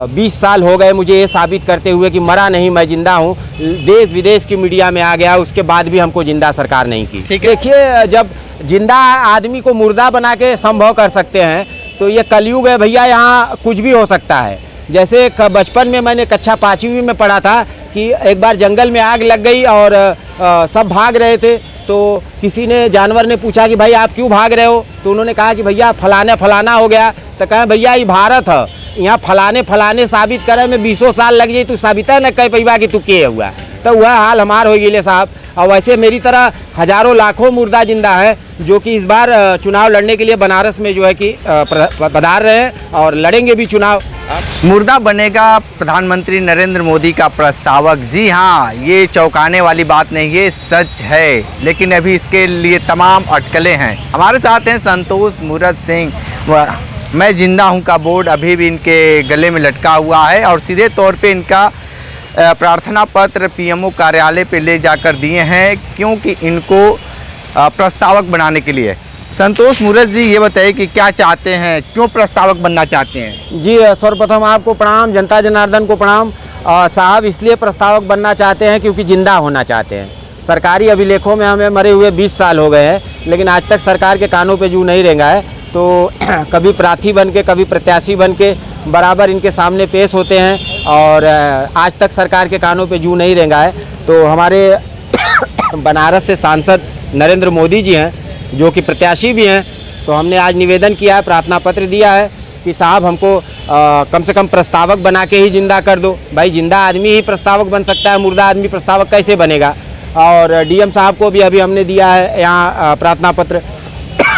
20 साल हो गए मुझे ये साबित करते हुए कि मरा नहीं, मैं जिंदा हूँ। देश विदेश की मीडिया में आ गया, उसके बाद भी हमको जिंदा सरकार नहीं की। देखिए, जब जिंदा आदमी को मुर्दा बना के संभव कर सकते हैं तो ये कलयुग है भैया, यहाँ कुछ भी हो सकता है। जैसे बचपन में मैंने कक्षा 5वीं में पढ़ा था कि एक बार जंगल में आग लग गई और सब भाग रहे थे, तो किसी ने जानवर ने पूछा कि भाई आप क्यों भाग रहे हो, तो उन्होंने कहा कि भैया फलाना हो गया। तो कहा भैया ये भारत है, यहाँ फलाने साबित करे में 20 साल लग जाए, तू साबित है न कह पैबा कि तू के हुआ। तो वह हाल हमार हो गए साहब। और वैसे मेरी तरह हजारों लाखों मुर्दा जिंदा है जो कि इस बार चुनाव लड़ने के लिए बनारस में जो है कि पधार रहे हैं और लड़ेंगे भी चुनाव। मुर्दा बनेगा प्रधानमंत्री नरेंद्र मोदी का प्रस्तावक। जी हाँ, ये चौंकाने वाली बात नहीं, ये सच है, लेकिन अभी इसके लिए तमाम अटकलें हैं। हमारे साथ हैं संतोष मूरत सिंह। मैं जिंदा हूं का बोर्ड अभी भी इनके गले में लटका हुआ है और सीधे तौर पे इनका प्रार्थना पत्र पीएमओ कार्यालय पे ले जाकर दिए हैं, क्योंकि इनको प्रस्तावक बनाने के लिए। संतोष मूरत जी, ये बताइए कि क्या चाहते हैं, क्यों प्रस्तावक बनना चाहते हैं? जी, सर्वप्रथम आपको प्रणाम, जनता जनार्दन को प्रणाम। साहब इसलिए प्रस्तावक बनना चाहते हैं क्योंकि जिंदा होना चाहते हैं। सरकारी अभिलेखों में हमें मरे हुए 20 साल हो गए हैं, लेकिन आज तक सरकार के कानों पे जू नहीं रेंगा है। तो कभी प्रार्थी बन के, कभी प्रत्याशी बन के बराबर इनके सामने पेश होते हैं और आज तक सरकार के कानों पे जू नहीं रेंगा है। तो हमारे बनारस से सांसद नरेंद्र मोदी जी हैं जो कि प्रत्याशी भी हैं, तो हमने आज निवेदन किया है, प्रार्थना पत्र दिया है कि साहब हमको कम से कम प्रस्तावक बना के ही जिंदा कर दो। भाई जिंदा आदमी ही प्रस्तावक बन सकता है, मुर्दा आदमी प्रस्तावक कैसे बनेगा। और डीएम साहब को भी अभी हमने दिया है यहाँ प्रार्थना पत्र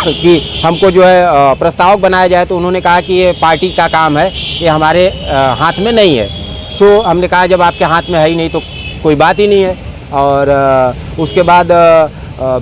कि हमको जो है प्रस्तावक बनाया जाए। तो उन्होंने कहा कि ये पार्टी का काम है, ये हमारे हाथ में नहीं है। सो हमने कहा जब आपके हाथ में है ही नहीं तो कोई बात ही नहीं है। और उसके बाद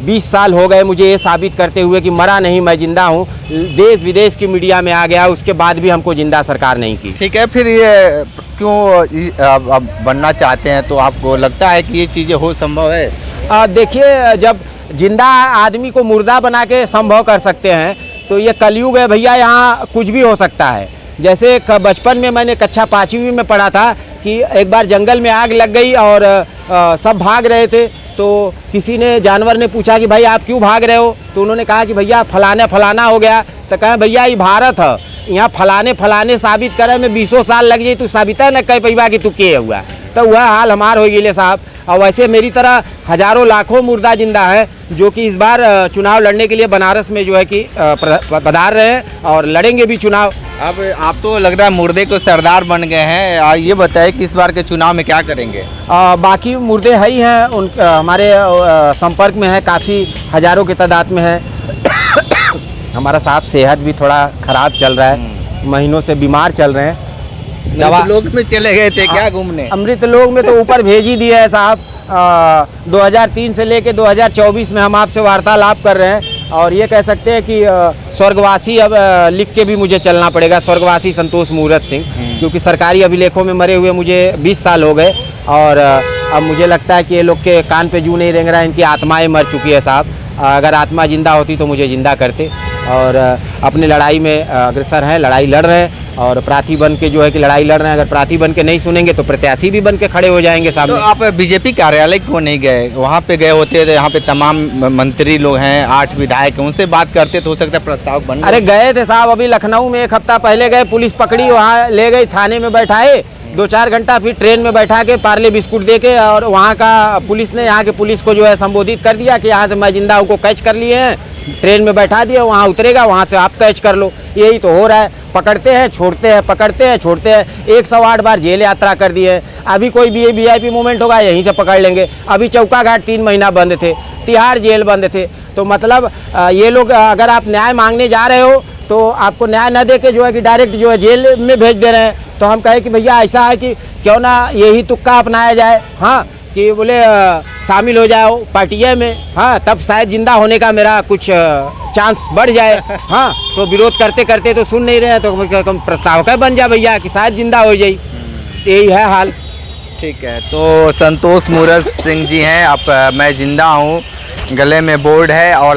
20 साल हो गए मुझे ये साबित करते हुए कि मरा नहीं, मैं जिंदा हूँ। देश विदेश की मीडिया में आ गया, उसके बाद भी हमको जिंदा सरकार नहीं की। ठीक है, फिर ये क्यों अब बनना चाहते हैं? तो आपको लगता है कि ये चीज़ें हो संभव है? देखिए, जब जिंदा आदमी को मुर्दा बना के संभव कर सकते हैं तो ये कलयुग है भैया, यहाँ कुछ भी हो सकता है। जैसे बचपन में मैंने कक्षा 5वीं में पढ़ा था कि एक बार जंगल में आग लग गई और सब भाग रहे थे, तो किसी ने जानवर ने पूछा कि भाई आप क्यों भाग रहे हो, तो उन्होंने कहा कि भैया फलाना हो गया। तो कहा भैया ये भारत है, यहाँ फलाने साबित करे में 20 साल लग जाए, तू साबित है न कह पैबा कि तू के हुआ। तो वह हाल हमार हो गए साहब। और वैसे मेरी तरह हजारों लाखों मुर्दा जिंदा है जो कि इस बार चुनाव लड़ने के लिए बनारस में जो है कि पधार रहे हैं और लड़ेंगे भी चुनाव। अब आप तो लग रहा है मुर्दे को सरदार बन गए हैं। ये बताइए कि इस बार के चुनाव में क्या करेंगे? बाकी मुर्दे है ही हैं, उन हमारे संपर्क में है, काफ़ी हजारों की तादाद में है। हमारा साहब सेहत भी थोड़ा ख़राब चल रहा है, महीनों से बीमार चल रहे हैं। दवा लोग में चले गए थे क्या घूमने? अमृत लोग में तो ऊपर भेज ही दिया है साहब। 2003 से लेके 2024 में हम आपसे वार्तालाप कर रहे हैं और ये कह सकते हैं कि स्वर्गवासी अब लिख के भी मुझे चलना पड़ेगा, स्वर्गवासी संतोष मूरत सिंह, क्योंकि सरकारी अभिलेखों में मरे हुए मुझे 20 साल हो गए। और अब मुझे लगता है कि ये लोग के कान पे जू नहीं रेंग रहा है, इनकी आत्माएं मर चुकी है साहब। अगर आत्मा जिंदा होती तो मुझे जिंदा करते। और अपने लड़ाई में अग्रसर हैं, लड़ाई लड़ रहे हैं और प्रार्थी बन के जो है कि लड़ाई लड़ रहे हैं। अगर प्रार्थी बन के नहीं सुनेंगे तो प्रत्याशी भी बन के खड़े हो जाएंगे सामने। तो आप बीजेपी कार्यालय क्यों नहीं गए? वहाँ पे गए होते तो यहाँ पे तमाम मंत्री लोग हैं, 8 विधायक हैं, उनसे बात करते तो हो सकता है प्रस्तावक बन। अरे गए थे साहब, अभी लखनऊ में 1 हफ्ता पहले गए, पुलिस पकड़ी, वहाँ ले गई, थाने में बैठाए 2-4 घंटा, फिर ट्रेन में बैठा के पार्ले बिस्कुट दे के, और वहाँ का पुलिस ने, यहाँ के पुलिस को जो है संबोधित कर दिया कि यहाँ से मैं जिंदा हूँ को कैच कर लिए हैं, ट्रेन में बैठा दिया, वहाँ उतरेगा, वहाँ से आप कैच कर लो। यही तो हो रहा है, पकड़ते हैं छोड़ते हैं, पकड़ते हैं छोड़ते हैं। 108 बार जेल यात्रा कर दी है। अभी कोई भी VIP मूवमेंट होगा यहीं से पकड़ लेंगे। अभी चौका घाट 3 महीना बंद थे, तिहाड़ जेल बंद थे। तो मतलब ये लोग, अगर आप न्याय मांगने जा रहे हो तो आपको न्याय न दे के जो है कि डायरेक्ट जो है जेल में भेज दे रहे हैं। तो हम कहें कि भैया ऐसा है कि क्यों ना यही तुक्का अपनाया जाए, हाँ, कि बोले शामिल हो जाओ पार्टिया में, हाँ, तब शायद जिंदा होने का मेरा कुछ चांस बढ़ जाए। हाँ, तो विरोध करते करते तो सुन नहीं रहे हैं, तो प्रस्तावक बन जा भैया कि शायद जिंदा हो जाए। यही है हाल। ठीक है, तो संतोष मूरत सिंह जी हैं। आप मैं जिंदा हूँ गले में बोर्ड है और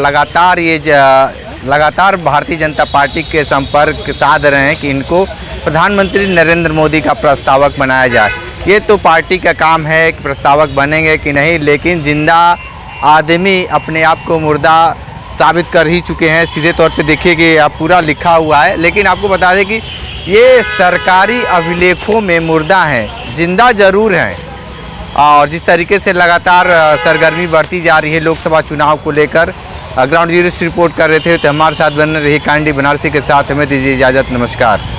लगातार भारतीय जनता पार्टी के संपर्क साध रहे हैं कि इनको प्रधानमंत्री नरेंद्र मोदी का प्रस्तावक बनाया जाए। ये तो पार्टी का काम है कि प्रस्तावक बनेंगे कि नहीं, लेकिन जिंदा आदमी अपने आप को मुर्दा साबित कर ही चुके हैं। सीधे तौर पे देखिए कि आप पूरा लिखा हुआ है, लेकिन आपको बता दें कि ये सरकारी अभिलेखों में मुर्दा हैं, जिंदा जरूर हैं। और जिस तरीके से लगातार सरगर्मी बढ़ती जा रही है लोकसभा चुनाव को लेकर, ग्राउंड जीरो से रिपोर्ट कर रहे थे तो हमारे साथ बन रही कांडी बनारसी के साथ हमें दीजिए इजाज़त। नमस्कार।